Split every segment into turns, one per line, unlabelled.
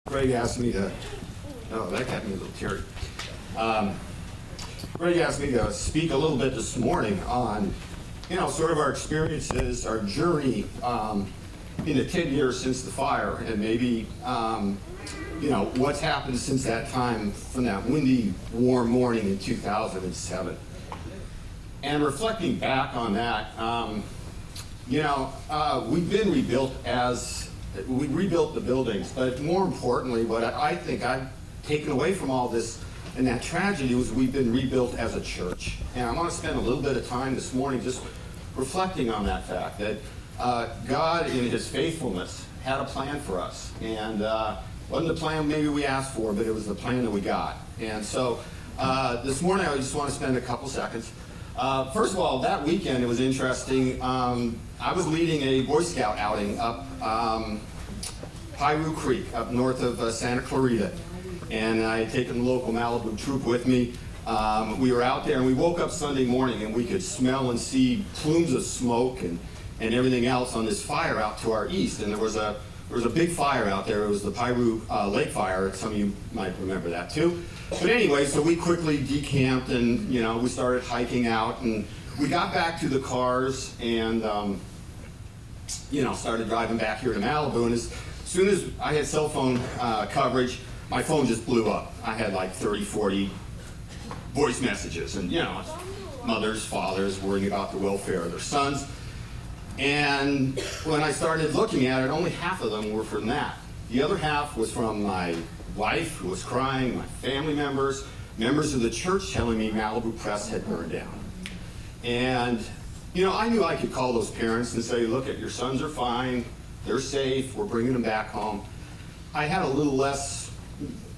Greg asked me to, oh, that got me a little teary. Greg asked me to speak a little bit this morning on, sort of our experiences, our journey in the 10 years since the fire, and maybe, what's happened since that time from that windy, warm morning in 2007. And reflecting back on that, we've been rebuilt we rebuilt the buildings, but more importantly, what I think I've taken away from all this and that tragedy was we've been rebuilt as a church. And I want to spend a little bit of time this morning just reflecting on that fact that God, in His faithfulness, had a plan for us. And wasn't the plan maybe we asked for, but it was the plan that we got. And so this morning I just want to spend a couple seconds. First of all, that weekend it was interesting. I was leading a Boy Scout outing up Piru Creek, up north of Santa Clarita. And I had taken the local Malibu troop with me. We were out there and we woke up Sunday morning and we could smell and see plumes of smoke and everything else on this fire out to our east. And there was a big fire out there. It was the Piru Lake Fire. Some of you might remember that too. But anyway, so we quickly decamped and we started hiking out, and we got back to the cars and started driving back here to Malibu. And as soon as I had cell phone coverage, my phone just blew up. I had like 30, 40 voice messages, and mothers, fathers worrying about the welfare of their sons. And when I started looking at it, only half of them were from that. The other half was from my wife, who was crying, my family members of the church telling me Malibu Press had burned down. And, I knew I could call those parents and say, look, your sons are fine, they're safe, we're bringing them back home. I had a little less,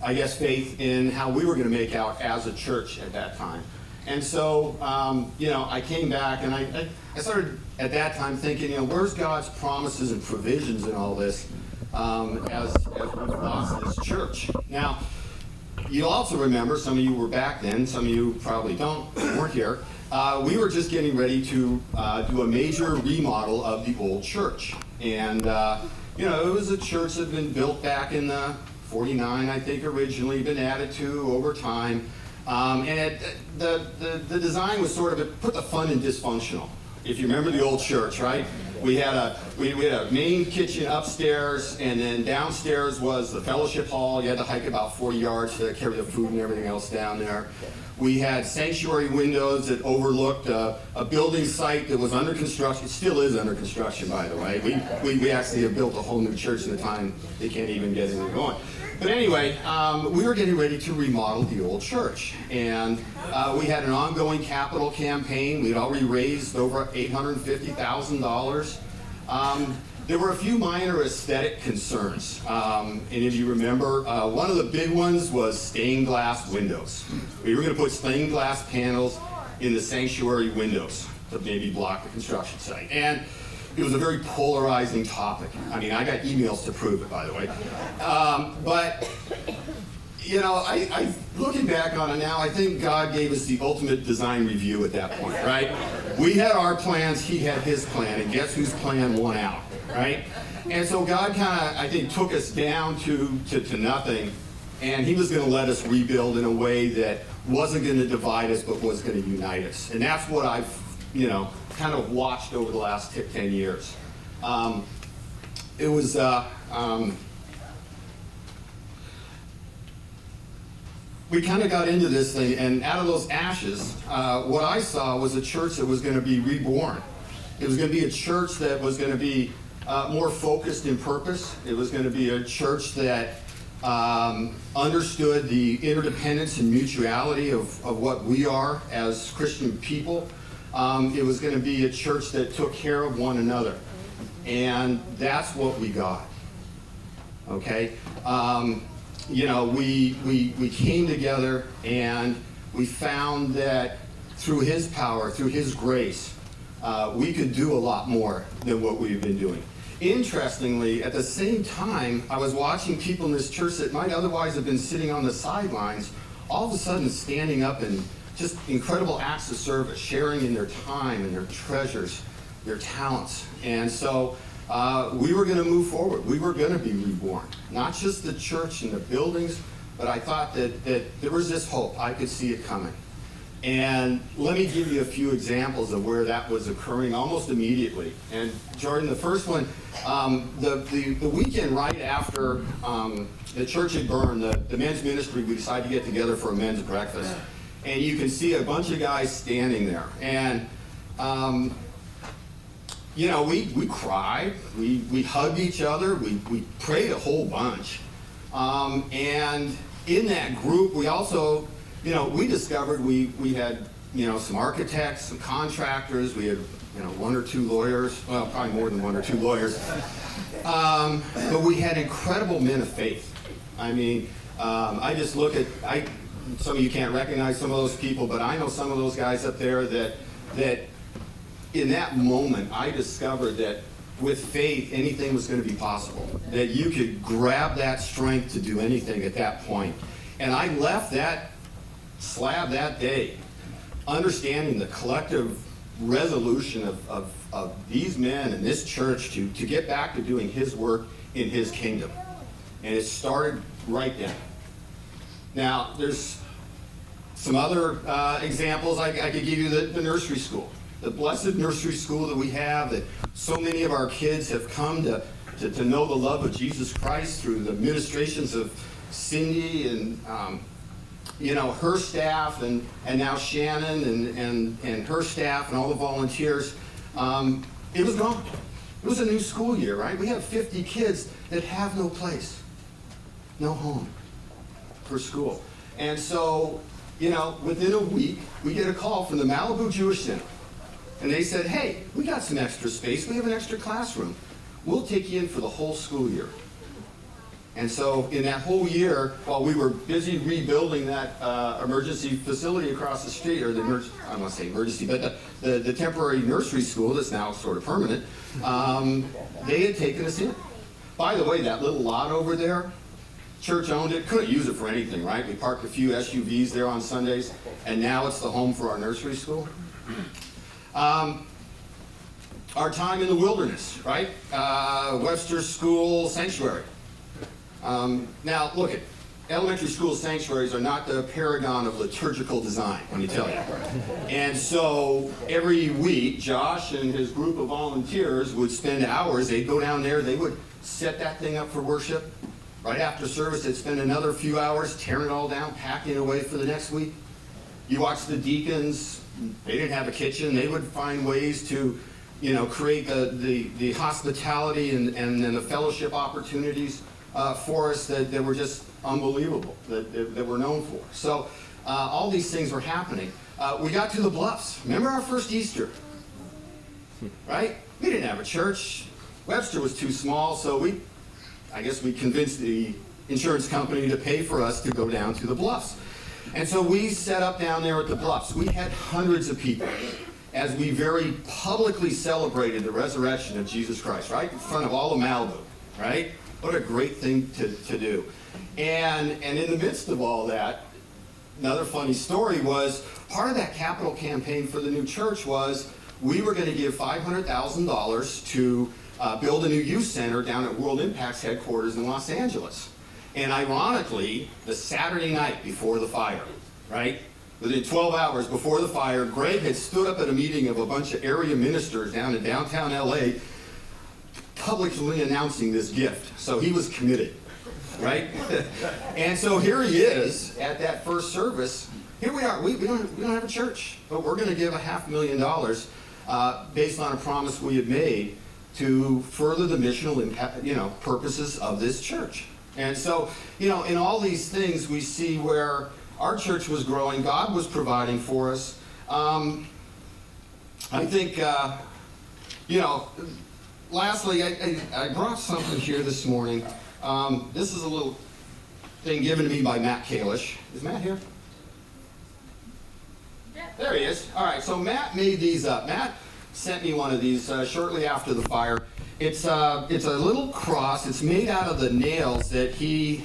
faith in how we were going to make out as a church at that time. And so, I came back and I started at that time thinking, where's God's promises and provisions in all this as we've lost this church? Now, you'll also remember, some of you were back then, some of you probably weren't here. We were just getting ready to do a major remodel of the old church. And, it was a church that had been built back in the 49, I think, originally, been added to over time. And the design was sort of, put the fun in dysfunctional. If you remember the old church, right? We had a main kitchen upstairs, and then downstairs was the fellowship hall. You had to hike about 40 yards to carry the food and everything else down there. We had sanctuary windows that overlooked a building site that was under construction. It still is under construction, by the way. We actually have built a whole new church in the time they can't even get anything going. But anyway, we were getting ready to remodel the old church, and we had an ongoing capital campaign. We'd already raised over $850,000. There were a few minor aesthetic concerns. Any of you remember? One of the big ones was stained glass windows. We were going to put stained glass panels in the sanctuary windows to maybe block the construction site. And it was a very polarizing topic. I mean, I got emails to prove it, by the way. But I looking back on it now, I think God gave us the ultimate design review at that point, right? We had our plans, He had His plan, and guess whose plan won out, right? And so God kind of, I think, took us down to nothing, and He was going to let us rebuild in a way that wasn't going to divide us, but was going to unite us. And that's what I've, kind of watched over the last 10 years. It was, we kind of got into this thing, and out of those ashes, what I saw was a church that was going to be reborn. It was going to be a church that was going to be more focused in purpose. It was going to be a church that understood the interdependence and mutuality of what we are as Christian people. It was going to be a church that took care of one another. And that's what we got. Okay? We came together and we found that through His power, through His grace, we could do a lot more than what we've been doing. Interestingly, at the same time, I was watching people in this church that might otherwise have been sitting on the sidelines, all of a sudden standing up and just incredible acts of service, sharing in their time and their treasures, their talents. And so we were going to move forward. We were going to be reborn. Not just the church and the buildings, but I thought that there was this hope. I could see it coming. And let me give you a few examples of where that was occurring almost immediately. And Jordan, the first one, the weekend right after the church had burned, the men's ministry, we decided to get together for a men's breakfast. And you can see a bunch of guys standing there. And, we cried, we hugged each other, we prayed a whole bunch. And in that group, we also, we discovered we had, some architects, some contractors, we had, one or two lawyers, well, probably more than one or two lawyers. But we had incredible men of faith. I mean, I just look at, some of you can't recognize some of those people, but I know some of those guys up there that in that moment, I discovered that with faith, anything was going to be possible. That you could grab that strength to do anything at that point. And I left that slab that day, understanding the collective resolution of these men and this church to get back to doing His work in His kingdom. And it started right then. Now, there's some other examples. I could give you the nursery school. The blessed nursery school that we have, that so many of our kids have come to know the love of Jesus Christ through the ministrations of Cindy and her staff, and now Shannon and her staff and all the volunteers. It was gone. It was a new school year, right? We have 50 kids that have no place, no home for school. And so, within a week, we get a call from the Malibu Jewish Center. And they said, hey, we got some extra space. We have an extra classroom. We'll take you in for the whole school year. And so in that whole year, while we were busy rebuilding that emergency facility across the street, or I don't want to say emergency, but the temporary nursery school that's now sort of permanent, they had taken us in. By the way, that little lot over there, church owned it, couldn't use it for anything, right? We parked a few SUVs there on Sundays, and now it's the home for our nursery school. Our time in the wilderness, right? Webster School Sanctuary. Now, look, elementary school sanctuaries are not the paragon of liturgical design, let me tell you. And so every week, Josh and his group of volunteers would spend hours. They'd go down there, they would set that thing up for worship. Right after service, they'd spend another few hours tearing it all down, packing it away for the next week. You watch the deacons. They didn't have a kitchen. They would find ways to, create the hospitality and the fellowship opportunities for us that were just unbelievable, that we're known for. So all these things were happening. We got to the Bluffs. Remember our first Easter, right? We didn't have a church. Webster was too small, so I guess we convinced the insurance company to pay for us to go down to the Bluffs. And so we set up down there at the Bluffs. We had hundreds of people as we very publicly celebrated the resurrection of Jesus Christ, right in front of all of Malibu, right? What a great thing to do. And in the midst of all that, another funny story was part of that capital campaign for the new church was we were going to give $500,000 to build a new youth center down at World Impact's headquarters in Los Angeles. And ironically, the Saturday night before the fire, right? Within 12 hours before the fire, Greg had stood up at a meeting of a bunch of area ministers down in downtown LA, publicly announcing this gift. So he was committed, right? And so here he is at that first service. Here we are. We don't have a church, but we're going to give $500,000 based on a promise we had made to further the missional impact, purposes of this church. And so, in all these things, we see where our church was growing, God was providing for us. I think, lastly, I brought something here this morning. This is a little thing given to me by Matt Kalish. Is Matt here? Yeah. There he is. All right, so Matt made these up. Matt sent me one of these shortly after the fire. It's a little cross. It's made out of the nails that he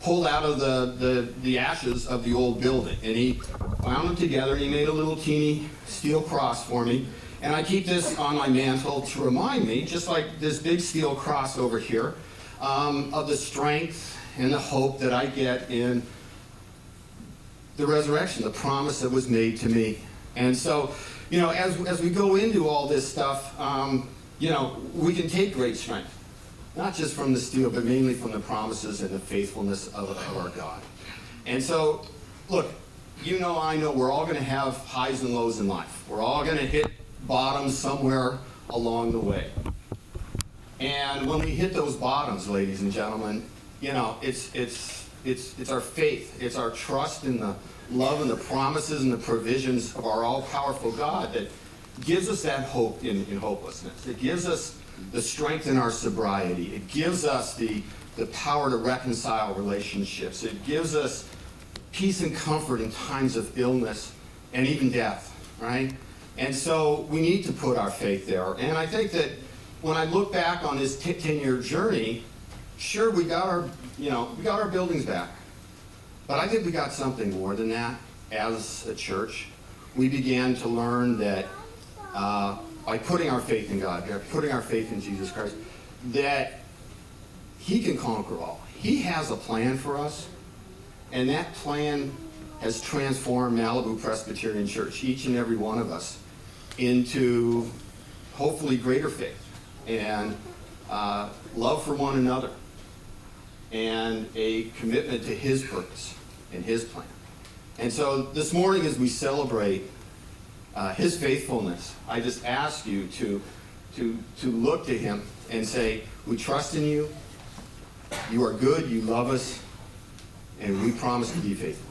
pulled out of the ashes of the old building. And he wound them together, and he made a little teeny steel cross for me. And I keep this on my mantle to remind me, just like this big steel cross over here, of the strength and the hope that I get in the resurrection, the promise that was made to me. And so, as we go into all this stuff, we can take great strength, not just from the steel, but mainly from the promises and the faithfulness of our God. And so, look, I know we're all going to have highs and lows in life. We're all going to hit bottoms somewhere along the way. And when we hit those bottoms, ladies and gentlemen, it's our faith, it's our trust in the love and the promises and the provisions of our all-powerful God that gives us that hope in hopelessness. It gives us the strength in our sobriety. It gives us the power to reconcile relationships. It gives us peace and comfort in times of illness and even death, right? And so we need to put our faith there. And I think that when I look back on this 10-year journey, sure, we got our buildings back. But I think we got something more than that as a church. We began to learn that by putting our faith in God, putting our faith in Jesus Christ, that He can conquer all. He has a plan for us, and that plan has transformed Malibu Presbyterian Church, each and every one of us, into hopefully greater faith and love for one another and a commitment to His purpose and His plan. And so this morning, as we celebrate His faithfulness, I just ask you to look to Him and say, we trust in You, You are good, You love us, and we promise to be faithful.